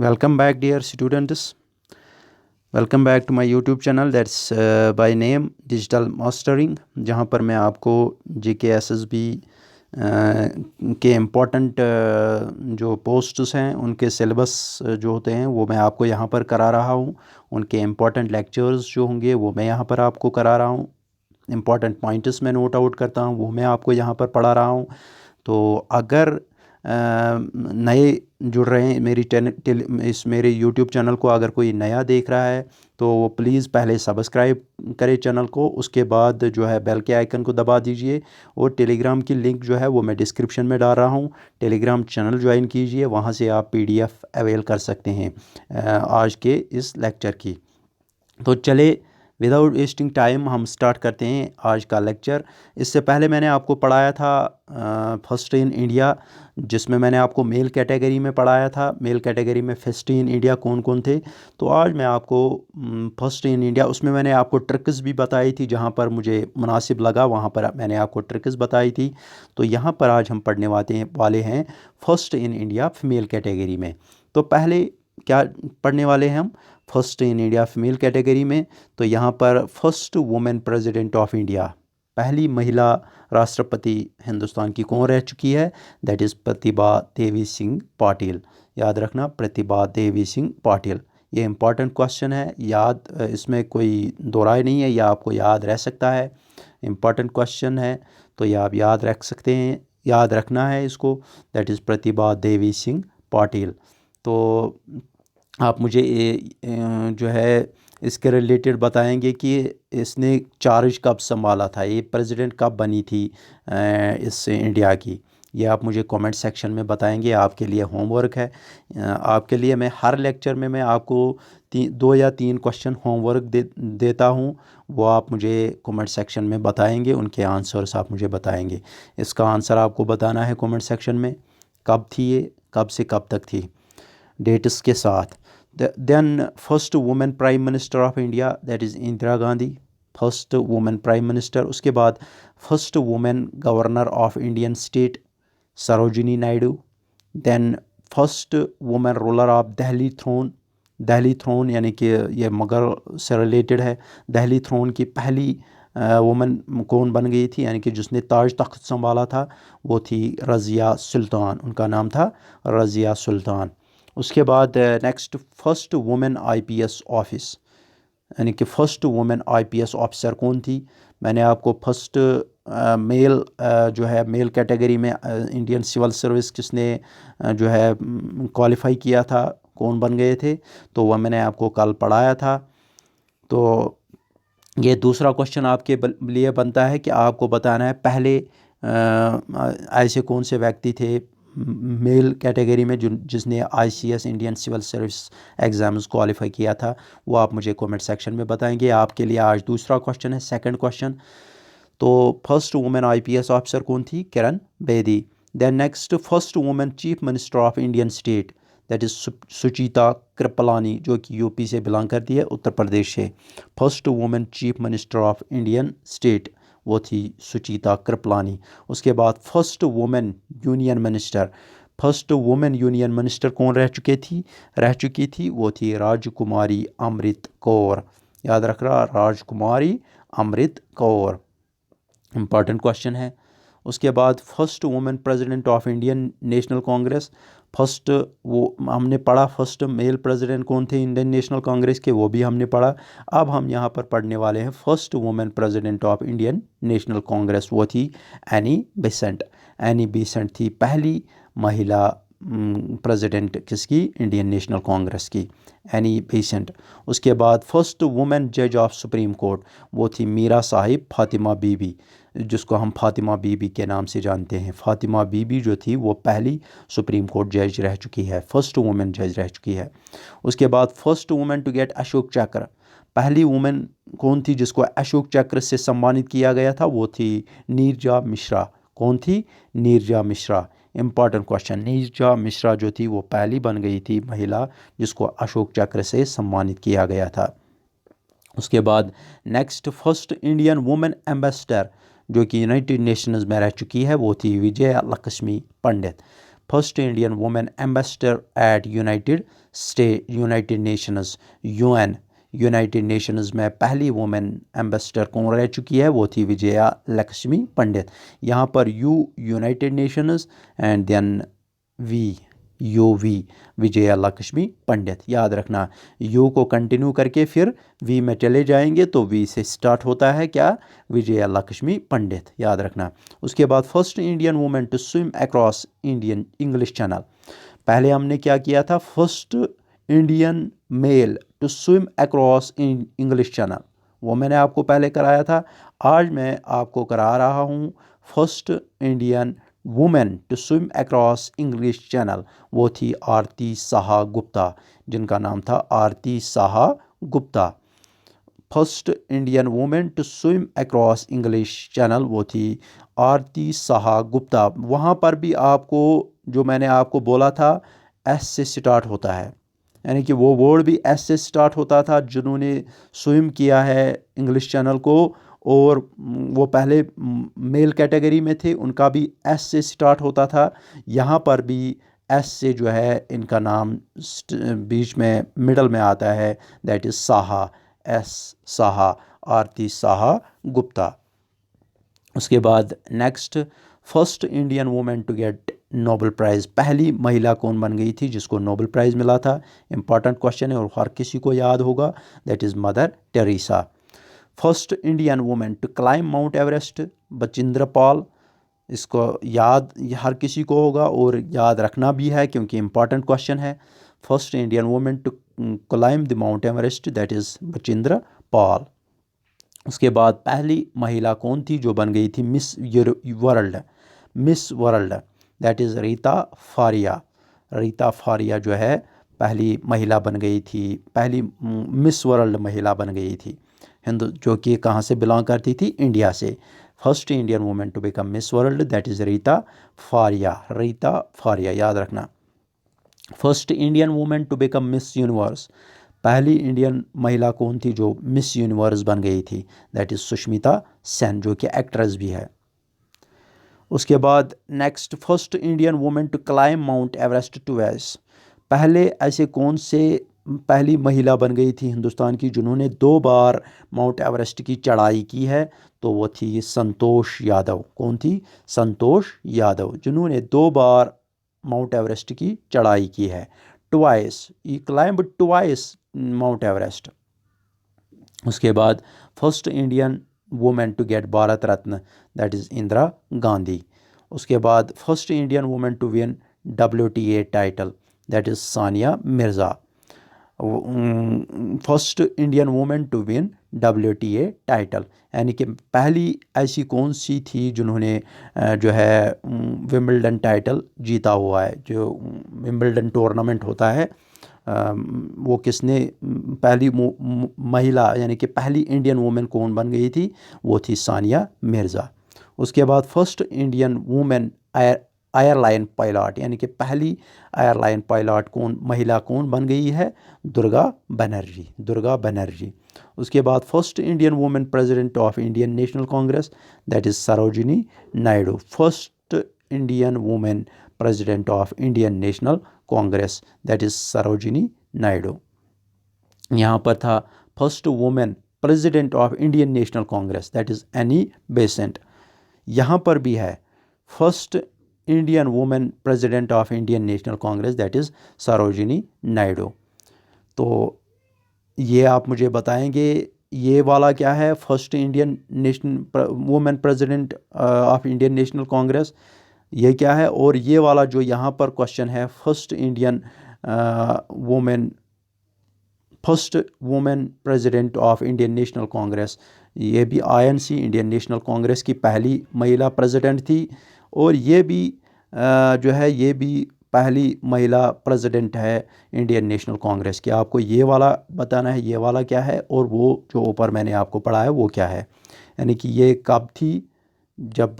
Welcome back, dear students. Welcome back to my YouTube channel that's by name digital mastering, जहाँ पर मैं आपको GK SSB के important जो पोस्ट्स हैं उनके सिलेबस जो होते हैं वो मैं आपको यहाँ पर करा रहा हूँ। उनके इम्पोर्टेंट लेक्चर्स जो होंगे वो मैं यहाँ पर आपको करा रहा हूँ। इम्पोर्टेंट पॉइंट्स मैं नोट आउट करता हूँ वो मैं आपको यहाँ पर पढ़ा रहा हूँ। तो अगर नए जुड़ रहे हैं इस मेरे यूट्यूब चैनल को, अगर कोई नया देख रहा है तो वो प्लीज़ पहले सब्सक्राइब करे चैनल को, उसके बाद जो है बेल के आइकन को दबा दीजिए और टेलीग्राम की लिंक जो है वो मैं डिस्क्रिप्शन में डाल रहा हूँ। टेलीग्राम चैनल ज्वाइन कीजिए, वहाँ से आप पीडीएफ अवेल कर सकते हैं आज के इस लेक्चर की। तो चले विदाउट वेस्टिंग टाइम हम स्टार्ट करते हैं आज का लेक्चर। इससे पहले मैंने आपको पढ़ाया था फर्स्ट इन इंडिया, जिसमें मैंने आपको मेल कैटेगरी में पढ़ाया था। मेल कैटेगरी में फर्स्ट इन इंडिया कौन कौन थे। तो आज मैं आपको फर्स्ट इन इंडिया, उसमें मैंने आपको ट्रिक्स भी बताई थी, जहां पर मुझे मुनासिब लगा वहां पर मैंने आपको ट्रिक्स बताई थी। तो यहाँ पर आज हम पढ़ने वाले हैं first in India female category में। तो पहले क्या पढ़ने वाले हैं हम first in India female category में। तो यहाँ पर first women president of India, पहली महिला राष्ट्रपति हिंदुस्तान की कौन रह चुकी है? That is Pratibha Devi Singh Patil. याद रखना, प्रतिभा देवी सिंह पाटिल। ये इम्पॉर्टेंट क्वेश्चन है, याद इसमें कोई दो राय नहीं है, यह आपको याद रह सकता है। इम्पॉर्टेंट क्वेश्चन है तो यह आप याद रख सकते हैं, याद रखना है इसको। That is Pratibha Devi Singh Patil. तो आप मुझे जो है इसके रिलेटेड बताएंगे कि इसने चार्ज कब संभाला था, ये प्रेसिडेंट कब बनी थी इस इंडिया की। ये आप मुझे कमेंट सेक्शन में बताएंगे, आपके लिए होमवर्क है। आपके लिए मैं हर लेक्चर में मैं आपको 2 या 3 क्वेश्चन होमवर्क देता हूँ। वो आप मुझे कमेंट सेक्शन में बताएंगे, उनके आंसर्स आप मुझे बताएंगे। इसका आंसर आपको बताना है कमेंट सेक्शन में, कब थी ये, कब से कब तक थी, डेट्स के साथ। Then first woman prime minister of India, that is Indira Gandhi, first woman prime minister। उसके बाद first woman governor of Indian state, Sarojini Naidu। then first woman ruler of Delhi throne, Delhi throne यानी कि ये मुगल से related है। Delhi throne की पहली woman कौन बन गई थी, यानी कि जिसने ताज तख्त संभाला था, वो थी रज़िया सुल्तान। उनका नाम था रज़िया सुल्तान। उसके बाद next first women IPS office, यानी कि फ़र्स्ट वुमेन आईपीएस ऑफिसर कौन थी। मैंने आपको फर्स्ट मेल जो है मेल कैटेगरी में इंडियन सिविल सर्विस किसने जो है क्वालिफाई किया था, कौन बन गए थे, तो वह मैंने आपको कल पढ़ाया था। तो ये दूसरा क्वेश्चन आपके लिए बनता है कि आपको बताना है पहले ऐसे कौन से व्यक्ति थे मेल कैटेगरी में जिसने ICS Indian civil service exams qualify किया था। वो आप मुझे कमेंट सेक्शन में बताएंगे। आपके लिए आज दूसरा क्वेश्चन है, सेकंड क्वेश्चन। तो फर्स्ट वुमेन आईपीएस ऑफिसर कौन थी? Kiran Bedi. Then next first women chief minister of Indian state, that is Sucheta Kripalani, जो कि यूपी से बिलोंग करती है, उत्तर प्रदेश से। First women chief minister of Indian state वो थी सुचिता कृपलानी। उसके बाद first women union minister, first women union minister कौन रह चुकी थी, वो थी राजकुमारी अमृत कौर। याद रख रहा, राजकुमारी अमृत कौर। इम्पॉर्टेंट क्वेश्चन है। उसके बाद first women president of Indian national Congress, first वो हमने पढ़ा, फर्स्ट मेल प्रेसिडेंट कौन थे इंडियन नेशनल कांग्रेस के, वो भी हमने पढ़ा। अब हम यहाँ पर पढ़ने वाले हैं first women president of Indian national Congress, वो थी एनी बेसेंट। एनी बेसेंट थी पहली महिला प्रेसिडेंट किसकी? इंडियन नेशनल कांग्रेस की, एनी बेसेंट। उसके बाद फर्स्ट वुमेन जज ऑफ सुप्रीम कोर्ट, वो थी मीरा साहिब फातिमा बीबी, जिसको हम फातिमा बीबी के नाम से जानते हैं। फातिमा बीबी जो थी वो पहली सुप्रीम कोर्ट जज रह चुकी है, फर्स्ट वुमेन जज रह चुकी है। उसके बाद first women to get Ashok Chakra, पहली वुमेन कौन थी जिसको अशोक चक्र से सम्मानित किया गया था, वो थी नीरजा मिश्रा। कौन थी? नीरजा मिश्रा। इम्पॉर्टेंट क्वेश्चन, नीरजा मिश्रा जो थी वो पहली बन गई थी महिला जिसको अशोक चक्र से सम्मानित किया गया था। उसके बाद next first Indian women ambassador जो कि यूनाइटेड नेशंस में रह चुकी है, वो थी Vijay Lakshmi Pandit. First Indian women ambassador at United Nations UN United Nations में पहली वुमेन एम्बेसडर कौन रह चुकी है, वो थी विजया लक्ष्मी पंडित। यहाँ पर United Nations and then we Vijaya Lakshmi Pandit, याद रखना। यू को कंटिन्यू करके फिर वी में चले जाएंगे तो वी से स्टार्ट होता है क्या, विजया लक्ष्मी पंडित, याद रखना। उसके बाद first Indian women to swim across Indian English channel, पहले हमने क्या किया था, first Indian male to swim across English channel, वो मैंने आपको पहले कराया था। आज मैं आपको करा रहा हूँ first Indian women to swim across English channel, वो थी आरती साहा गुप्ता, जिनका नाम था Aarti Saha Gupta. First Indian women to swim across English channel, वो थी आरती साहा गुप्ता। वहाँ पर भी आपको जो मैंने आपको बोला था एस से स्टार्ट होता है, यानी कि वो वर्ड भी एस से स्टार्ट होता था जिन्होंने स्विम किया है इंग्लिश चैनल को, और वो पहले मेल कैटेगरी में थे, उनका भी एस से स्टार्ट होता था। यहाँ पर भी एस से जो है इनका नाम बीच में मिडल में आता है, that is Saha, S Saha, Aarti Saha Gupta. उसके बाद next, first Indian women to get Nobel prize, पहली महिला कौन बन गई थी जिसको नोबेल प्राइज़ मिला था, इंपॉर्टेंट क्वेश्चन है और हर किसी को याद होगा, that is mother Teresa. First Indian women to climb Mount Everest, Bachendri Pal, इसको याद हर किसी को होगा और याद रखना भी है क्योंकि इंपॉर्टेंट क्वेश्चन है। First Indian women to climb the Mount Everest, that is Bachendri Pal. उसके बाद पहली महिला कौन थी जो बन गई थी miss World, that is Rita Faria. Reita Faria जो है पहली महिला बन गई थी, पहली मिस वर्ल्ड महिला बन गई थी जो कि कहाँ से बिलोंग करती थी, इंडिया से। First Indian women to become Miss World, that is Rita Faria, याद रखना। First Indian women to become Miss Universe, पहली इंडियन महिला कौन थी जो मिस यूनिवर्स बन गई थी, दैट इज़ सुष्मिता सेन, जो कि एक्ट्रेस भी है। उसके बाद next, first Indian women to climb Mount Everest twice, पहले ऐसे कौन से पहली महिला बन गई थी हिंदुस्तान की जिन्होंने 2 बार माउंट एवरेस्ट की चढ़ाई की है, तो वो थी संतोष यादव। कौन थी, संतोष यादव, जिन्होंने 2 बार माउंट एवरेस्ट की चढ़ाई की है। ट्वाइस, ही क्लाइम्ब ट्वाइस माउंट एवरेस्ट। उसके बाद first Indian women to get Bharat Ratna, that is Indira Gandhi. उसके बाद first Indian women to win WTA title, that is Sania Mirza. First Indian women to win WTA title, यानी कि पहली ऐसी कौन सी थी जिन्होंने जो है विंबलडन टाइटल जीता हुआ है, जो विंबलडन टूर्नामेंट होता है, वो किसने पहली महिला यानी कि पहली इंडियन वुमेन कौन बन गई थी, वो थी सानिया मिर्ज़ा। उसके बाद first Indian women airline pilot, यानी कि पहली एयरलाइन पायलट महिला कौन बन गई है, दुर्गा बनर्जी। उसके बाद first Indian women president of Indian national Congress, that is Sarojini Naidu. First Indian women president of Indian national Congress, that is Sarojini Naidu. यहाँ पर था first women president of Indian national Congress, that is Annie Besant. यहाँ पर भी है first Indian women president of Indian national Congress, that is Sarojini Naidu. तो ये आप मुझे बताएंगे ये वाला क्या है, first Indian women president of Indian national Congress, ये क्या है, और ये वाला जो यहाँ पर क्वेश्चन है first women president of Indian national Congress, ये भी INC इंडियन नेशनल कांग्रेस की पहली महिला प्रेसिडेंट थी, और ये भी जो है ये भी पहली महिला प्रेसिडेंट है इंडियन नेशनल कांग्रेस की। आपको ये वाला बताना है, ये वाला क्या है, और वो जो ऊपर मैंने आपको पढ़ा है वो क्या है, यानी कि ये कब थी, जब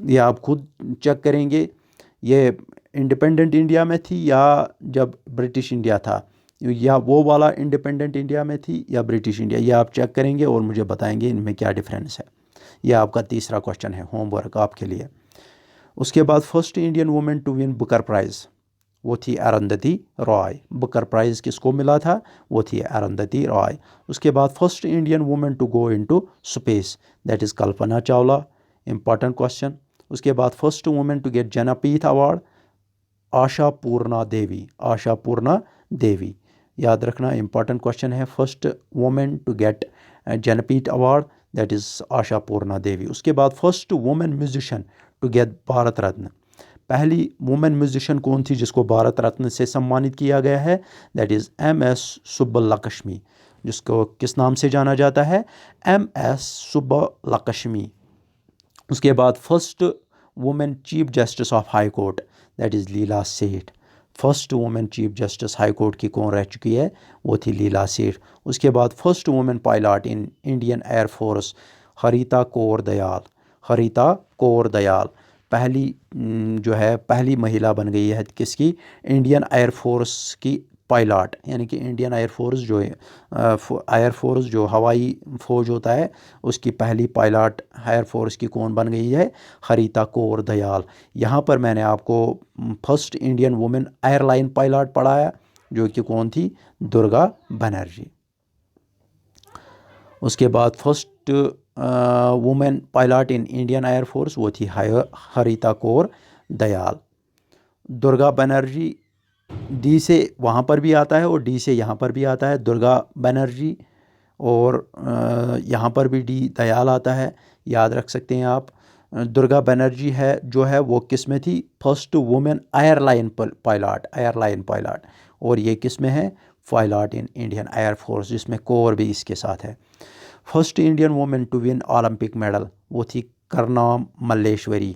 ये आप खुद चेक करेंगे, ये इंडिपेंडेंट इंडिया में थी या जब ब्रिटिश इंडिया था, या वो वाला इंडिपेंडेंट इंडिया में थी या ब्रिटिश इंडिया, ये आप चेक करेंगे और मुझे बताएंगे इनमें क्या डिफरेंस है। यह आपका तीसरा क्वेश्चन है होमवर्क आपके लिए। उसके बाद first Indian women to win Booker prize वो थी अरुंधति रॉय। बुकर प्राइज़ किसको मिला था? वो थी अरुंधति रॉय। उसके बाद first Indian women to go into space that is Kalpana Chawla, important question. उसके बाद first women to get Jnanpith award Ashapurna Devi, Ashapurna Devi, याद रखना इंपॉर्टेंट क्वेश्चन है। First women to get Jnanpith award that is Ashapurna Devi. उसके बाद first women musician to get Bharat Ratna, पहली women musician कौन थी जिसको भारत रत्न से सम्मानित किया गया है? दैट इज़ MS सुब्बलक्ष्मी, जिसको किस नाम से जाना जाता है? MS सुब्बलक्ष्मी। उसके बाद first women chief justice of high court that is Leela Seth. First women chief justice high court की कौन रह चुकी है? वो थी लीला सेठ। उसके बाद first women pilot in Indian air force Harita Kaur Dayal, Harita Kaur Dayal पहली जो है पहली महिला बन गई है किसकी? इंडियन एयरफोर्स की पायलट, यानी कि इंडियन एयरफोर्स जो है एयरफोर्स जो हवाई फ़ौज होता है उसकी पहली पायलट एयरफोर्स की कौन बन गई है? हरिता कौर दयाल। यहाँ पर मैंने आपको first Indian women airline pilot पढ़ाया जो कि कौन थी? दुर्गा बनर्जी। उसके बाद first women pilot in Indian air force वो थी हरिता कौर दयाल। दुर्गा बनर्जी डी से वहाँ पर भी आता है और डी से यहाँ पर भी आता है, दुर्गा बनर्जी, और यहाँ पर भी डी दयाल आता है, याद रख सकते हैं आप। दुर्गा बनर्जी है जो है वो किस में थी? First women airline pilot, airline pilot, और ये किस में है? पायलट इन इंडियन एयरफोर्स, जिसमें कोर भी इसके साथ है। First Indian women to win Olympic medal वो थी करनाम मल्लेश्वरी,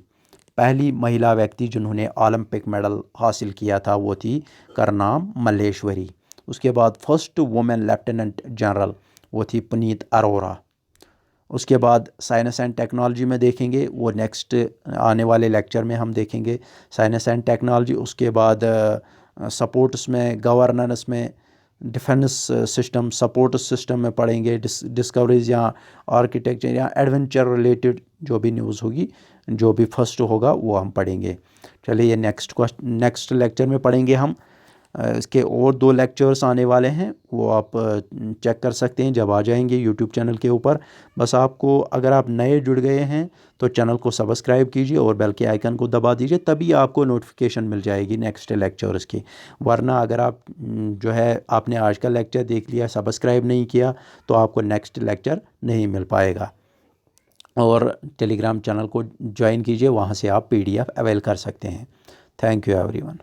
पहली महिला व्यक्ति जिन्होंने ओलंपिक मेडल हासिल किया था वो थी करनाम मल्लेश्वरी। उसके बाद फर्स्ट वुमेन लेफ्टिनेंट जनरल वो थी पुनीत अरोरा। उसके बाद साइंस एंड टेक्नोलॉजी में देखेंगे, वो नेक्स्ट आने वाले लेक्चर में हम देखेंगे साइंस एंड टेक्नोलॉजी। उसके बाद सपोर्ट्स में, गवर्नेंस में, डिफेंस सिस्टम, सपोर्ट सिस्टम में पढ़ेंगे, डिस्कवरीज या आर्किटेक्चर या एडवेंचर रिलेटेड जो भी न्यूज़ होगी, जो भी फर्स्ट होगा वो हम पढ़ेंगे। चलिए ये नेक्स्ट लेक्चर में पढ़ेंगे हम। इसके और 2 लेक्चर्स आने वाले हैं, वो आप चेक कर सकते हैं जब आ जाएंगे यूट्यूब चैनल के ऊपर। बस आपको, अगर आप नए जुड़ गए हैं तो चैनल को सब्सक्राइब कीजिए और बेल के आइकन को दबा दीजिए, तभी आपको नोटिफिकेशन मिल जाएगी नेक्स्ट लेक्चर्स की। वरना अगर आप जो है आपने आज का लेक्चर देख लिया, सब्सक्राइब नहीं किया, तो आपको नेक्स्ट लेक्चर नहीं मिल पाएगा। और टेलीग्राम चैनल को ज्वाइन कीजिए, वहाँ से आप PDF अवेल कर सकते हैं। Thank you everyone.